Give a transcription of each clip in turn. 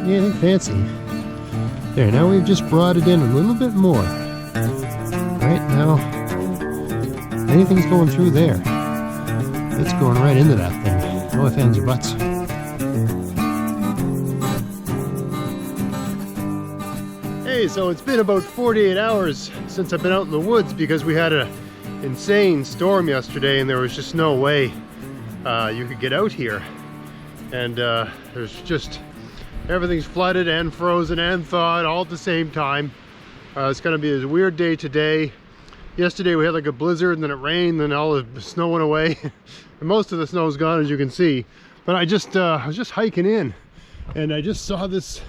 Not anything fancy. There, now we've just brought it in a little bit more. Right now, anything's going through there. It's going right into that thing. No ifs, ands, or buts. Hey, so it's been about 48 hours since I've been out in the woods because we had an insane storm yesterday and there was just no way you could get out here. And there's just, everything's flooded and frozen and thawed all at the same time. It's gonna be a weird day today. Yesterday we had like a blizzard and then it rained, then all the snow went away. And most of the snow's gone, as you can see. But I was just hiking in and I just saw this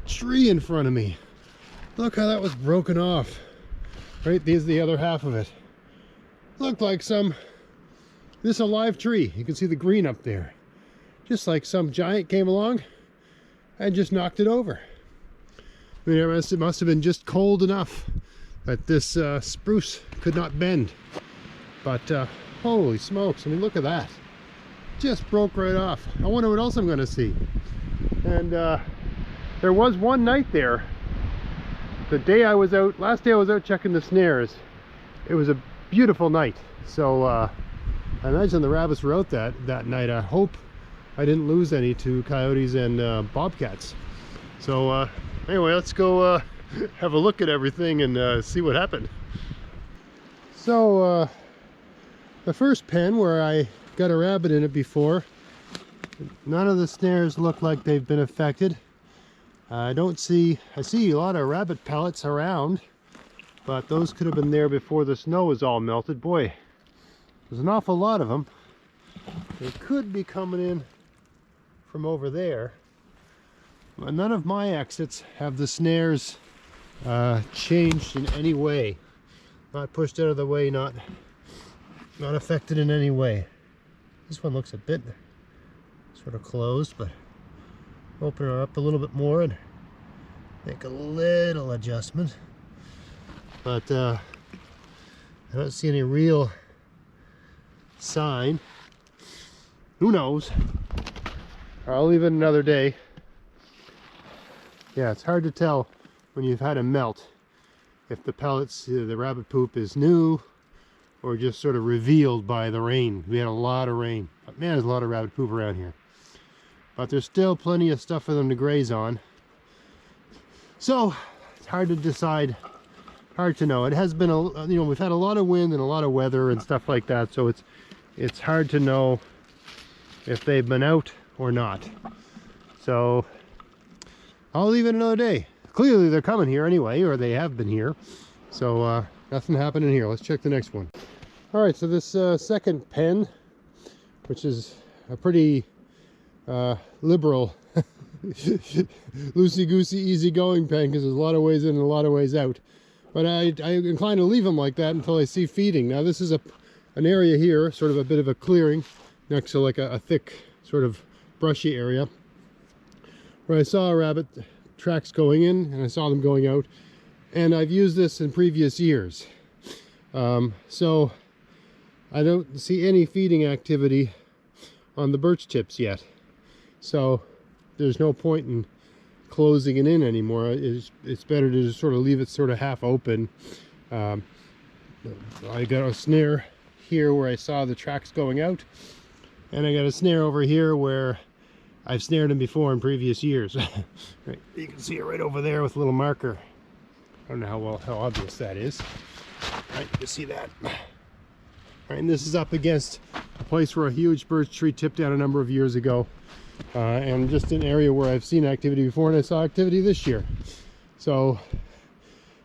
tree in front of me. Look how that was broken off. Right, there's the other half of it. Looked like this alive tree. You can see the green up there. Just like some giant came along and just knocked it over. I mean, it must have been just cold enough that this spruce could not bend. But holy smokes, I mean, look at that. Just broke right off. I wonder what else I'm gonna see. And there was one night there. The day I was out, last day I was out checking the snares, it was a beautiful night. So I imagine the rabbits were out that night. I hope I didn't lose any to coyotes and bobcats. So anyway, let's go have a look at everything and see what happened. So the first pen where I got a rabbit in it before, none of the snares look like they've been affected. I see a lot of rabbit pellets around, but those could have been there before the snow was all melted. Boy, there's an awful lot of them. They could be coming in from over there. But none of my exits have the snares changed in any way. Not pushed out of the way, not affected in any way. This one looks a bit sort of closed, but open her up a little bit more and make a little adjustment. But I don't see any real sign. Who knows? I'll leave it another day. Yeah, it's hard to tell when you've had a melt if the pellets, the rabbit poop is new or just sort of revealed by the rain. We had a lot of rain. But man, there's a lot of rabbit poop around here. But there's still plenty of stuff for them to graze on. So it's hard to decide, hard to know. It has been we've had a lot of wind and a lot of weather and stuff like that, so it's hard to know if they've been out or not. So I'll leave it another day. Clearly they're coming here anyway, or they have been here. So nothing happening here. Let's check the next one. All right, so this second pen, which is a pretty liberal, loosey-goosey, easy-going pen, because there's a lot of ways in and a lot of ways out. But I inclined to leave them like that until I see feeding. Now this is an area here, sort of a bit of a clearing, next to like a thick, sort of brushy area, where I saw rabbit tracks going in, and I saw them going out. And I've used this in previous years. So I don't see any feeding activity on the birch tips yet. So there's no point in closing it in anymore. It's better to just sort of leave it sort of half open. I got a snare here where I saw the tracks going out, and I got a snare over here where I've snared them before in previous years. Right, you can see it right over there with a little marker. I don't know how obvious that is. Right, you can see that. Right, and this is up against a place where a huge birch tree tipped down a number of years ago. And just an area where I've seen activity before, and I saw activity this year. So,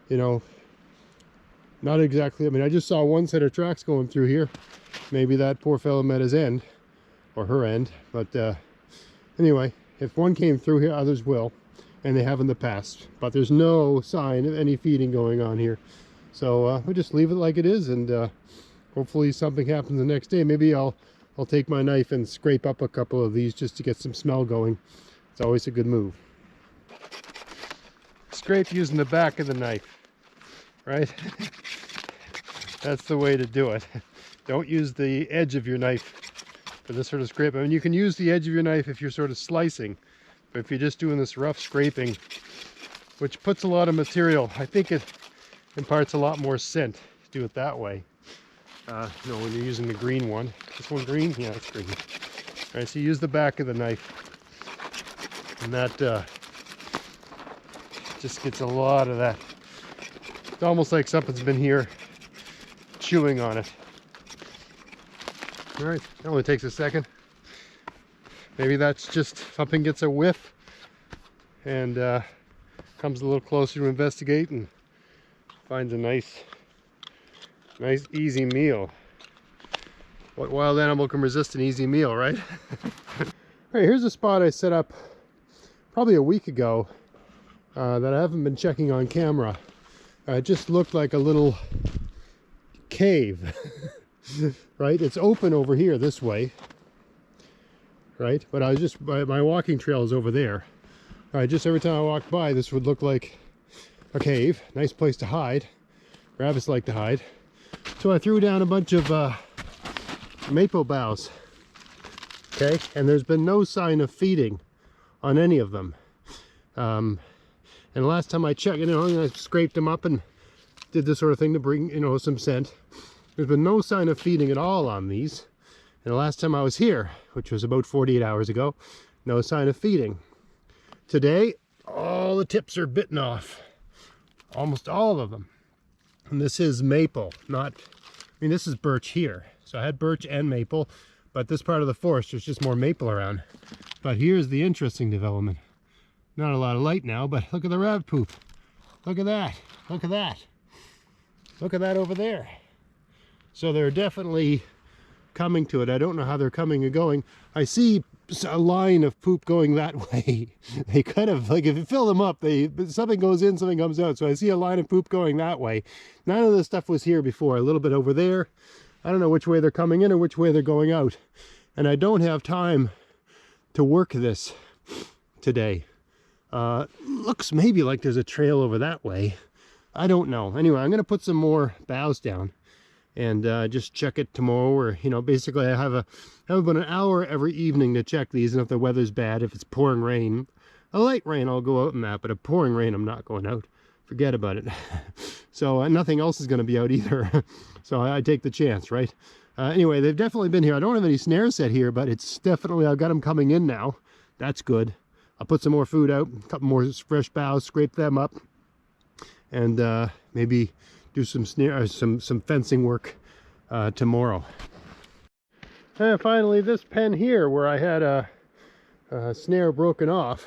you know, not exactly, I mean, I just saw one set of tracks going through here. Maybe that poor fellow met his end, or her end. But anyway, if one came through here, others will, and they have in the past. But there's no sign of any feeding going on here. So we'll just leave it like it is, and hopefully something happens the next day. Maybe I'll take my knife and scrape up a couple of these just to get some smell going. It's always a good move. Scrape using the back of the knife, right? That's the way to do it. Don't use the edge of your knife for this sort of scrape. I mean, you can use the edge of your knife if you're sort of slicing, If you're just doing this rough scraping, which puts a lot of material, I think it imparts a lot more scent to do it that way. You know, when you're using the green one. This one green? Yeah, it's green. All right, so you use the back of the knife, and that just gets a lot of that. It's almost like something's been here chewing on it. All right, it only takes a second. Maybe that's just something gets a whiff and comes a little closer to investigate and finds a nice easy meal. What wild animal can resist an easy meal, right? All right, here's a spot I set up probably a week ago that I haven't been checking on camera. It just looked like a little cave. Right, it's open over here this way, right, but I was just, my walking trail is over there. All right, just every time I walk by, this would look like a cave. Nice place to hide. Rabbits like to hide, so I threw down a bunch of maple boughs. Okay, and there's been no sign of feeding on any of them. And the last time I checked, you know, I scraped them up and did this sort of thing to bring, you know, some scent. There's been no sign of feeding at all on these. And the last time I was here, which was about 48 hours ago, no sign of feeding. Today, all the tips are bitten off. Almost all of them. And this is maple, not, I mean, this is birch here. So I had birch and maple, but this part of the forest, there's just more maple around. But here's the interesting development. Not a lot of light now, but look at the rabbit poop. Look at that. Look at that. Look at that over there. So they're definitely coming to it. I don't know how they're coming and going. I see a line of poop going that way. They kind of, like, if you fill them up, something goes in, something comes out. So I see a line of poop going that way. None of this stuff was here before. A little bit over there. I don't know which way they're coming in or which way they're going out. And I don't have time to work this today. Looks maybe like there's a trail over that way. I don't know. Anyway, I'm going to put some more boughs down and just check it tomorrow, or, you know, basically I have about an hour every evening to check these, and if the weather's bad, if it's pouring rain, a light rain, I'll go out in that, but a pouring rain, I'm not going out. Forget about it. So nothing else is going to be out either. So I take the chance, right? Anyway, they've definitely been here. I don't have any snares set here, but it's definitely, I've got them coming in now. That's good. I'll put some more food out, a couple more fresh boughs, scrape them up, and maybe do some some fencing work tomorrow. And finally, this pen here, where I had a snare broken off,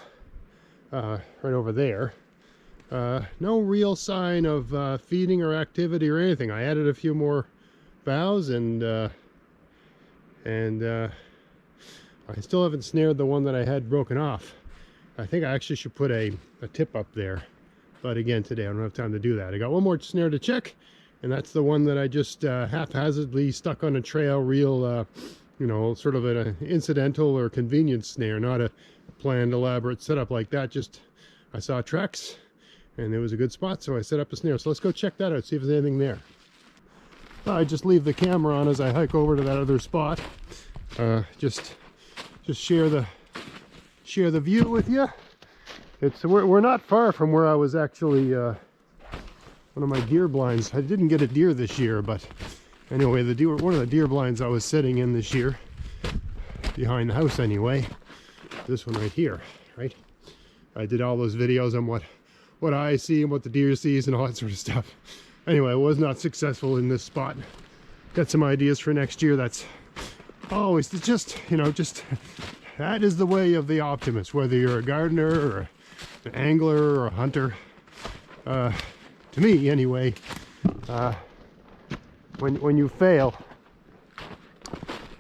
right over there. No real sign of feeding or activity or anything. I added a few more boughs, and I still haven't snared the one that I had broken off. I think I actually should put a tip up there. But again, today I don't have time to do that. I got one more snare to check, and that's the one that I just haphazardly stuck on a trail, real, you know, sort of an incidental or convenience snare, not a planned, elaborate setup like that. Just, I saw tracks, and it was a good spot, so I set up a snare. So let's go check that out, see if there's anything there. I just leave the camera on as I hike over to that other spot. Just share the view with you. We're not far from where I was actually, one of my deer blinds. I didn't get a deer this year, but anyway, one of the deer blinds I was sitting in this year, behind the house anyway, this one right here, right? I did all those videos on what I see and what the deer sees and all that sort of stuff. Anyway, I was not successful in this spot. Got some ideas for next year. That's always just, you know, just that is the way of the optimist, whether you're a gardener or an angler or a hunter. To me anyway, when you fail,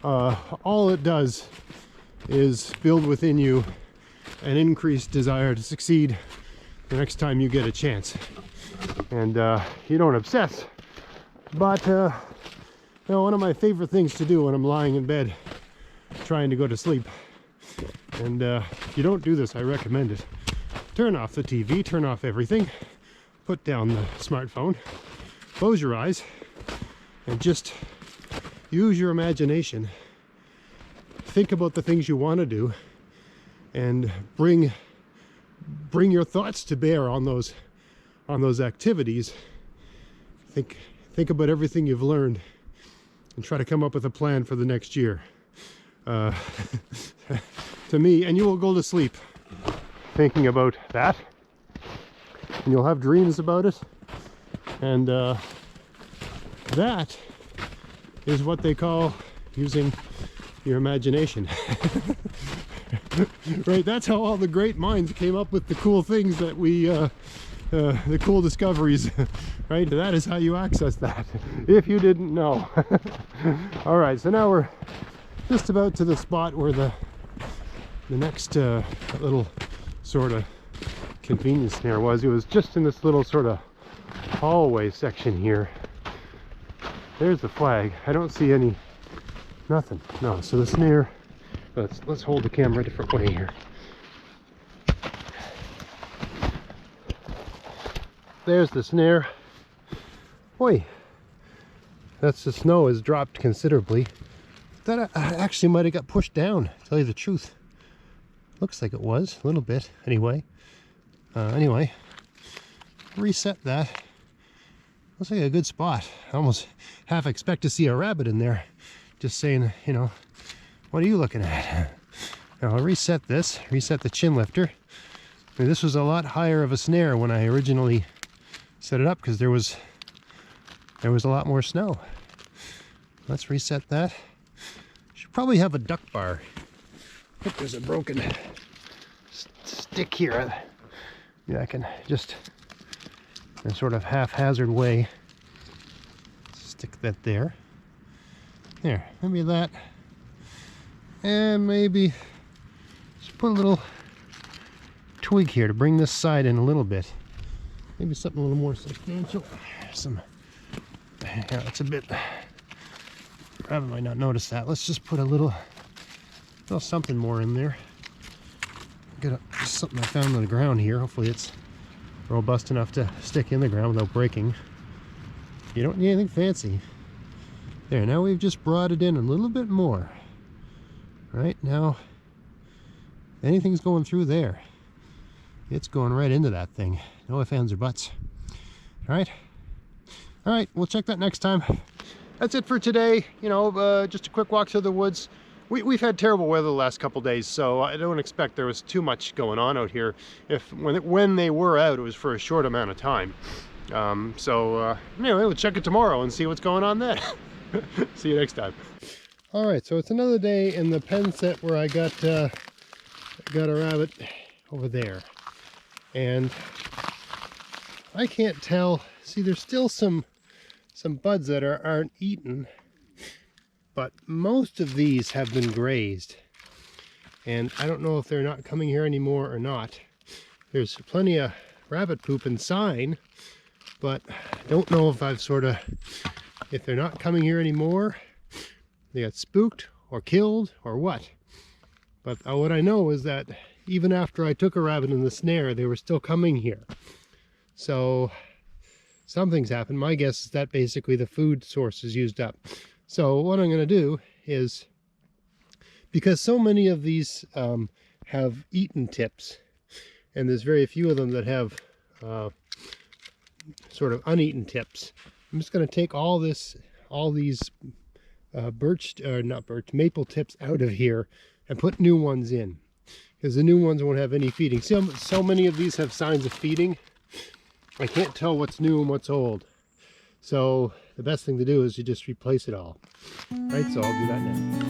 all it does is build within you an increased desire to succeed the next time you get a chance. And you don't obsess, but you know, one of my favorite things to do when I'm lying in bed trying to go to sleep, and if you don't do this, I recommend it. Turn off the TV, turn off everything, put down the smartphone, close your eyes, and just use your imagination. Think about the things you want to do, and bring your thoughts to bear on those activities. Think about everything you've learned and try to come up with a plan for the next year. To me, and you will go to sleep thinking about that, and you'll have dreams about it, and that is what they call using your imagination. Right, that's how all the great minds came up with the cool things that we the cool discoveries. Right, that is how you access that, if you didn't know. All right, so now we're just about to the spot where the next little sort of convenience snare was. It was just in this little sort of hallway section here. There's the flag. I don't see nothing. No, so the snare, let's hold the camera a different way here. There's the snare. Boy, that's the snow has dropped considerably. That actually might have got pushed down, to tell you the truth. Looks like it was, a little bit, anyway. Anyway, reset that. Looks like a good spot. I almost half expect to see a rabbit in there. Just saying, you know, what are you looking at? Now I'll reset this, reset the chin lifter. I mean, this was a lot higher of a snare when I originally set it up because there was a lot more snow. Let's reset that. Should probably have a duck bar. I think there's a broken stick here. Yeah, I can just in a sort of haphazard way stick that there. There, maybe that. And maybe just put a little twig here to bring this side in a little bit. Maybe something a little more substantial. Yeah, it's a bit, rabbit might not notice that. Let's just put a little something more in there. Get something I found on the ground here. Hopefully it's robust enough to stick in the ground without breaking. You don't need anything fancy. There, now we've just brought it in a little bit more. Right now, anything's going through there, it's going right into that thing. No ifs, ands, or buts. All right, we'll check that next time. That's it for today. You know, just a quick walk through the woods. We've had terrible weather the last couple days, so I don't expect there was too much going on out here. When they were out, it was for a short amount of time. Anyway, we'll check it tomorrow and see what's going on then. See you next time. All right, so it's another day in the pen set where I got a rabbit over there, and I can't tell. See, there's still some buds that aren't eaten, but most of these have been grazed, and I don't know if they're not coming here anymore or not. There's plenty of rabbit poop and sign, but I don't know if if they're not coming here anymore, they got spooked or killed or what. But what I know is that even after I took a rabbit in the snare, they were still coming here. So something's happened. My guess is that basically the food source is used up. So what I'm going to do is, because so many of these have eaten tips, and there's very few of them that have sort of uneaten tips, I'm just going to take all these maple tips out of here and put new ones in, because the new ones won't have any feeding. So many of these have signs of feeding. I can't tell what's new and what's old. So the best thing to do is to just replace it all. Right, so I'll do that now.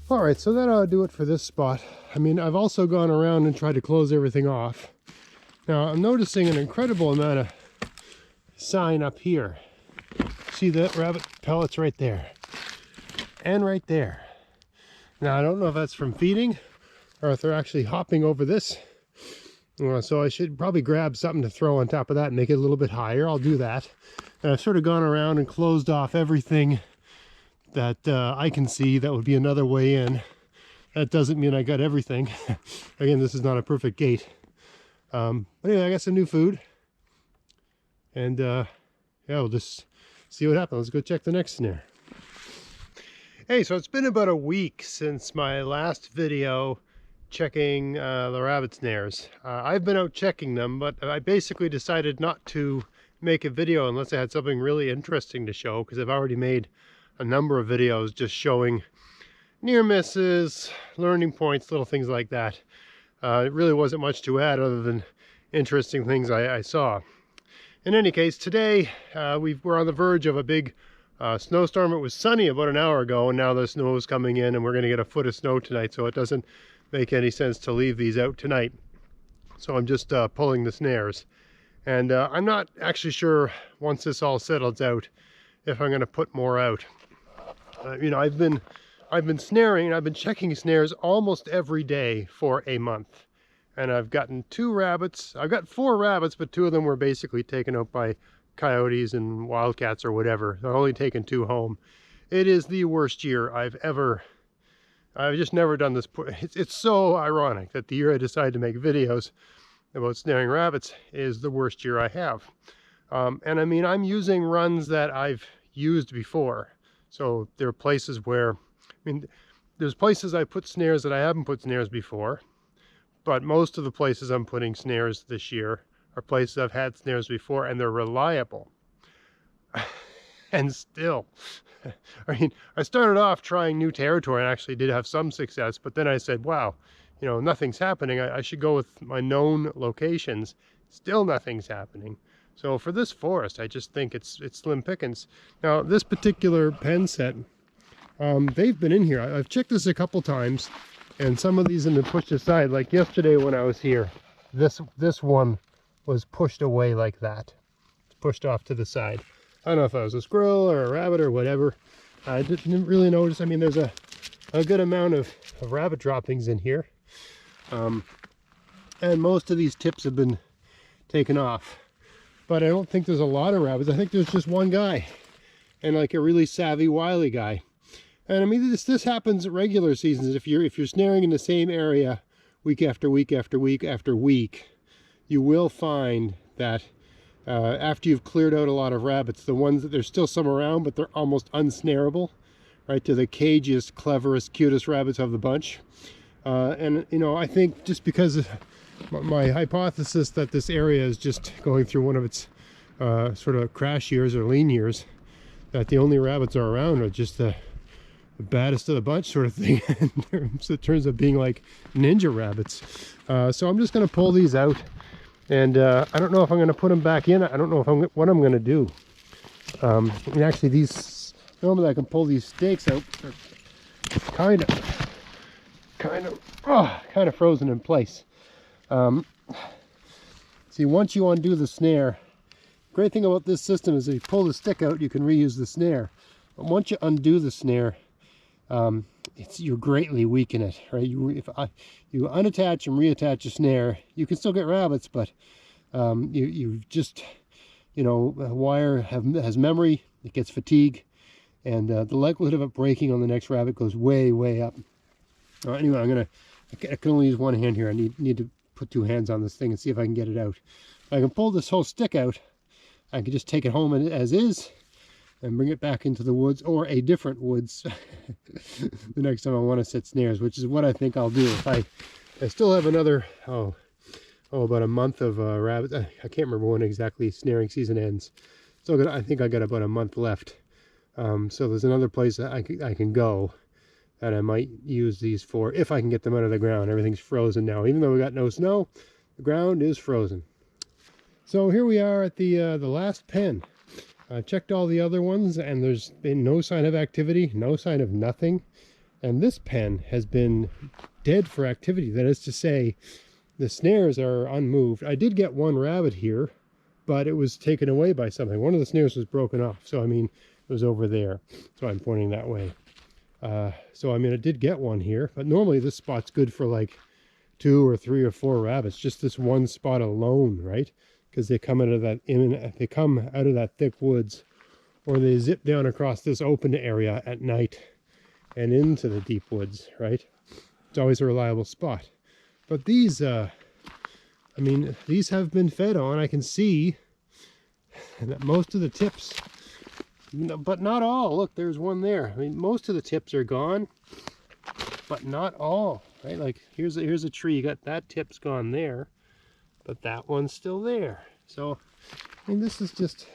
Alright, so that ought to do it for this spot. I mean, I've also gone around and tried to close everything off. Now, I'm noticing an incredible amount of sign up here. See the rabbit pellets right there and right there. Now, I don't know if that's from feeding or if they're actually hopping over this. So I should probably grab something to throw on top of that and make it a little bit higher. I'll do that. And I've sort of gone around and closed off everything that I can see. That would be another way in. That doesn't mean I got everything. Again, this is not a perfect gate. But anyway, I got some new food. And yeah, we'll just see what happens. Let's go check the next snare. Hey, so it's been about a week since my last video checking the rabbit snares. I've been out checking them, but I basically decided not to make a video unless I had something really interesting to show, because I've already made a number of videos just showing near misses, learning points, little things like that. It really wasn't much to add other than interesting things I saw. In any case, today we're on the verge of a big snowstorm. It was sunny about an hour ago, and now the snow is coming in, and we're going to get a foot of snow tonight, so it doesn't make any sense to leave these out tonight. So I'm just pulling the snares. And I'm not actually sure, once this all settles out, if I'm going to put more out. You know, I've been snaring, and I've been checking snares almost every day for a month. And I've gotten 2 rabbits. I've got 4 rabbits, but 2 of them were basically taken out by coyotes and wildcats or whatever. I've only taken 2 home. It is the worst year I've just never done this. It's so ironic that the year I decided to make videos about snaring rabbits is the worst year I have. And I mean, I'm using runs that I've used before. So there are places where, I mean, there's places I put snares that I haven't put snares before. But most of the places I'm putting snares this year are places I've had snares before, and they're reliable. And still, I mean, I started off trying new territory and actually did have some success, but then I said, wow, you know, nothing's happening. I should go with my known locations. Still nothing's happening. So for this forest, I just think it's slim pickings. Now, this particular pen set, they've been in here. I've checked this a couple times, and some of these have been pushed aside. Like yesterday when I was here, this one was pushed away like that. It's pushed off to the side. I don't know if it was a squirrel or a rabbit or whatever. I didn't really notice. I mean, there's a good amount of rabbit droppings in here. And most of these tips have been taken off. But I don't think there's a lot of rabbits. I think there's just one guy. And like a really savvy, wily guy. And I mean, this happens at regular seasons. If you're snaring in the same area week after week after week after week, you will find that after you've cleared out a lot of rabbits, the ones that there's still some around, but they're almost unsnareable, right? To the cagiest, cleverest, cutest rabbits of the bunch. And you know, I think just because of my hypothesis that this area is just going through one of its sort of crash years or lean years, that the only rabbits are around are just the baddest of the bunch sort of thing. So it turns out being like ninja rabbits. So I'm just going to pull these out. And I don't know if I'm going to put them back in. I don't know if what I'm going to do. And actually, these normally I can pull these stakes out. They're kind of frozen in place. See, once you undo the snare, great thing about this system is if you pull the stick out, you can reuse the snare. But once you undo the snare, you greatly weaken it, right? You unattach and reattach a snare, you can still get rabbits, but you just, you know, a wire has memory, it gets fatigue, and the likelihood of it breaking on the next rabbit goes way, way up. Anyway, I can only use one hand here. I need to put 2 hands on this thing and see if I can get it out. If I can pull this whole stick out, I can just take it home as is and bring it back into the woods, or a different woods the next time I want to set snares, which is what I think I'll do. If I still have another about a month of rabbits. I can't remember when exactly snaring season ends. So I think I got about a month left. So there's another place that I can go that I might use these for if I can get them out of the ground. Everything's frozen now, even though we got no snow. The ground is frozen. So here we are at the last pen. I checked all the other ones, and there's been no sign of activity, no sign of nothing. And this pen has been dead for activity. That is to say, the snares are unmoved. I did get one rabbit here, but it was taken away by something. One of the snares was broken off. So, I mean, it was over there. So I'm pointing that way. So, I mean, I did get one here, but normally this spot's good for like 2 or 3 or 4 rabbits. Just this one spot alone, right? Because they come out of that thick woods, or they zip down across this open area at night and into the deep woods, right? It's always a reliable spot. But these, I mean, these have been fed on. I can see that most of the tips, but not all. Look, there's one there. I mean, most of the tips are gone, but not all, right? Like here's a tree. You got that tip's gone there, but that one's still there. So, I mean, this is just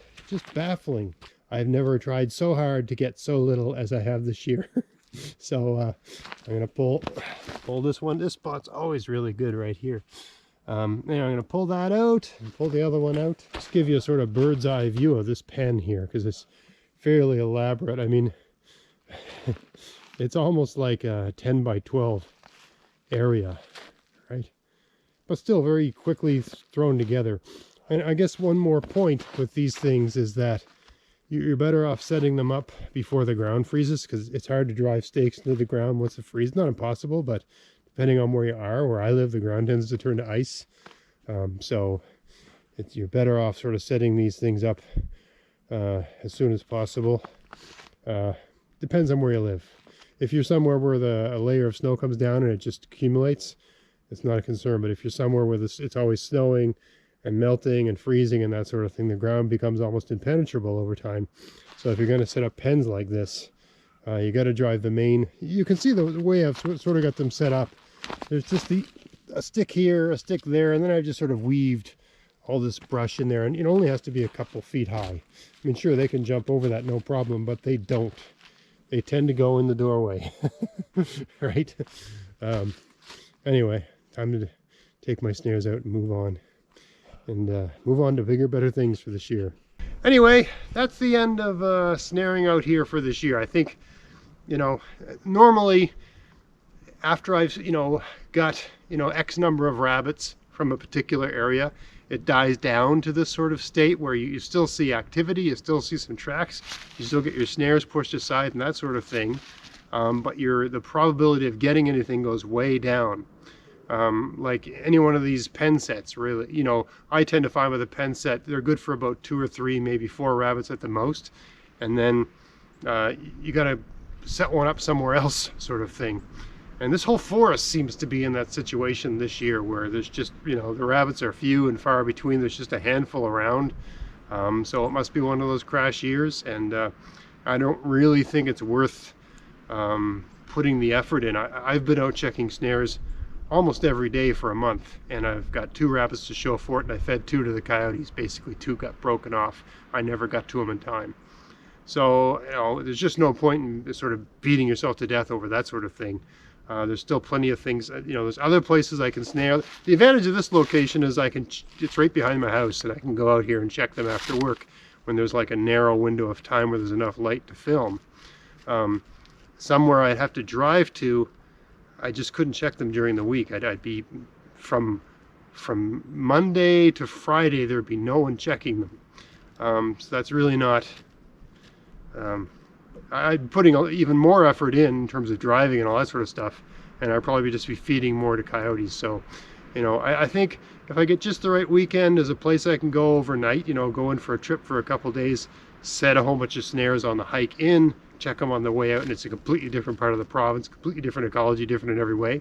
baffling. I've never tried so hard to get so little as I have this year. So I'm gonna pull this one. This spot's always really good right here. I'm gonna pull that out and pull the other one out. Just give you a sort of bird's eye view of this pen here, because it's fairly elaborate. I mean, it's almost like a 10 by 12 area, right? But still very quickly thrown together. And I guess one more point with these things is that you're better off setting them up before the ground freezes, because it's hard to drive stakes into the ground once it freezes. Not impossible, but depending on where you are, where I live, the ground tends to turn to ice. So you're better off sort of setting these things up as soon as possible. Depends on where you live. If you're somewhere where a layer of snow comes down and it just accumulates, it's not a concern. But if you're somewhere where it's always snowing and melting and freezing and that sort of thing, the ground becomes almost impenetrable over time. So if you're going to set up pens like this, you got to drive the main. You can see the way I've sort of got them set up. There's just a stick here, a stick there, and then I've just sort of weaved all this brush in there, and it only has to be a couple feet high. I mean, sure, they can jump over that, no problem, but they don't. They tend to go in the doorway, right? Anyway, time to take my snares out and move on. And move on to bigger, better things for this year. Anyway, that's the end of snaring out here for this year. I think, normally after I've, got, X number of rabbits from a particular area, it dies down to this sort of state where you still see activity, you still see some tracks, you still get your snares pushed aside and that sort of thing. But the probability of getting anything goes way down. Like any one of these pen sets, really, I tend to find with a pen set, they're good for about 2 or 3, maybe 4 rabbits at the most. And then you got to set one up somewhere else, sort of thing. And this whole forest seems to be in that situation this year, where there's just, the rabbits are few and far between. There's just a handful around. So it must be one of those crash years. And I don't really think it's worth putting the effort in. I've been out checking snares almost every day for a month, and I've got 2 rabbits to show for it, and I fed 2 to the coyotes. Basically 2 got broken off. I never got to them in time. So, there's just no point in sort of beating yourself to death over that sort of thing. There's still plenty of things, there's other places I can snare. The advantage of this location is it's right behind my house, and I can go out here and check them after work when there's like a narrow window of time where there's enough light to film. Somewhere I'd have to drive to, I just couldn't check them during the week. I'd be from Monday to Friday, there'd be no one checking them. So that's really not, I'm putting even more effort in terms of driving and all that sort of stuff, and I'd probably just be feeding more to coyotes. So, I think if I get just the right weekend as a place I can go overnight, go in for a trip for a couple days, set a whole bunch of snares on the hike in, check them on the way out, and it's a completely different part of the province, completely different ecology, different in every way.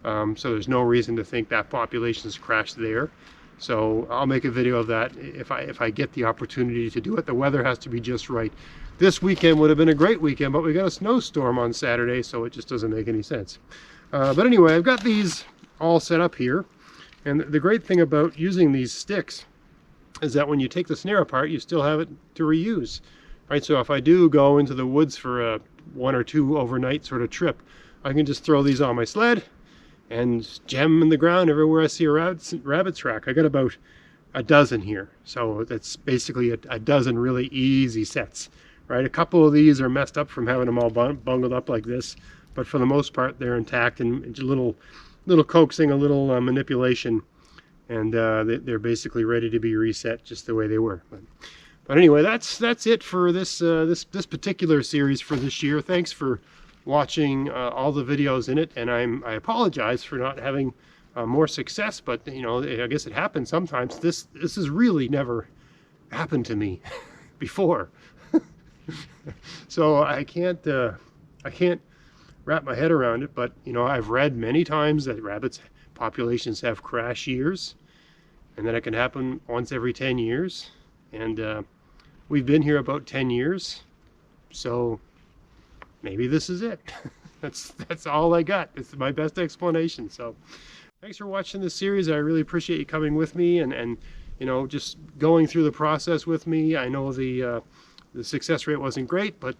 So there's no reason to think that population's crashed there. So I'll make a video of that if I get the opportunity to do it. The weather has to be just right. This weekend would have been a great weekend, but we got a snowstorm on Saturday, so it just doesn't make any sense. But anyway, I've got these all set up here, and the great thing about using these sticks is that when you take the snare apart, you still have it to reuse. Right, so if I do go into the woods for a 1 or 2 overnight sort of trip, I can just throw these on my sled and jam them in the ground everywhere I see a rabbit track. I got about a dozen here, so that's basically a dozen really easy sets. Right, a couple of these are messed up from having them all bungled up like this, but for the most part they're intact, and a little coaxing, a little manipulation, and they're basically ready to be reset just the way they were. But anyway, that's it for this particular series for this year. Thanks for watching all the videos in it, and I apologize for not having more success, but you know, I guess it happens sometimes. This has really never happened to me before. So I can't wrap my head around it, but you know, I've read many times that rabbits populations have crash years, and that it can happen once every 10 years, and we've been here about 10 years, so maybe this is it. That's all I got. It's my best explanation. So thanks for watching this series. I really appreciate you coming with me and you know, just going through the process with me. I know the success rate wasn't great, but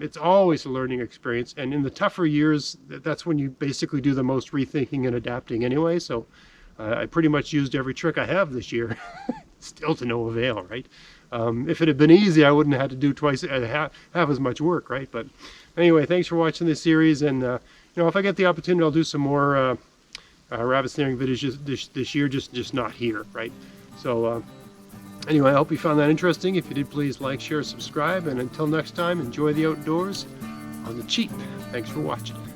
it's always a learning experience. And in the tougher years, that's when you basically do the most rethinking and adapting anyway. So I pretty much used every trick I have this year, still to no avail, right? If it had been easy, I wouldn't have had to do twice, half as much work, right? But anyway, thanks for watching this series, and you know, if I get the opportunity, I'll do some more rabbit snaring videos this year, just not here, right? So anyway, I hope you found that interesting. If you did, please like, share, subscribe, and until next time, enjoy the outdoors on the cheap. Thanks for watching.